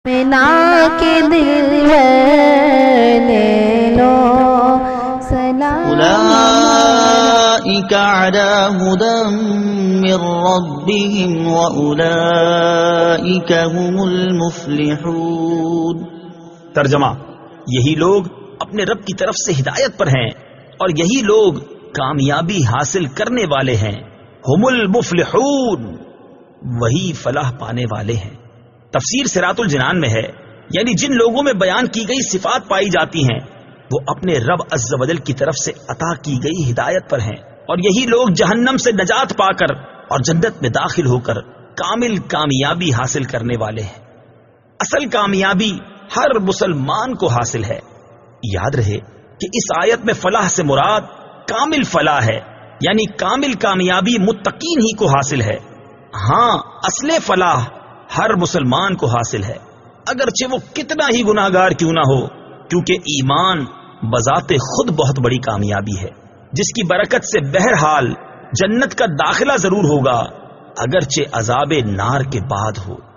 بنا کے دل لے لو سلام اولئک علی ھدی من ربہم واولئک هم المفلحون۔ ترجمہ، یہی لوگ اپنے رب کی طرف سے ہدایت پر ہیں اور یہی لوگ کامیابی حاصل کرنے والے ہیں۔ ہم المفلحون، وہی فلاح پانے والے ہیں۔ تفسیر صراط الجنان میں ہے، یعنی جن لوگوں میں بیان کی گئی صفات پائی جاتی ہیں وہ اپنے رب عز و جل کی طرف سے عطا کی گئی ہدایت پر ہیں، اور یہی لوگ جہنم سے نجات پا کر اور جنت میں داخل ہو کر کامل کامیابی حاصل کرنے والے ہیں۔ اصل کامیابی ہر مسلمان کو حاصل ہے۔ یاد رہے کہ اس آیت میں فلاح سے مراد کامل فلاح ہے، یعنی کامل کامیابی متقین ہی کو حاصل ہے۔ ہاں، اصل فلاح ہر مسلمان کو حاصل ہے، اگرچہ وہ کتنا ہی گناہگار کیوں نہ ہو، کیونکہ ایمان بذات خود بہت بڑی کامیابی ہے، جس کی برکت سے بہرحال جنت کا داخلہ ضرور ہوگا، اگرچہ عذاب نار کے بعد ہو۔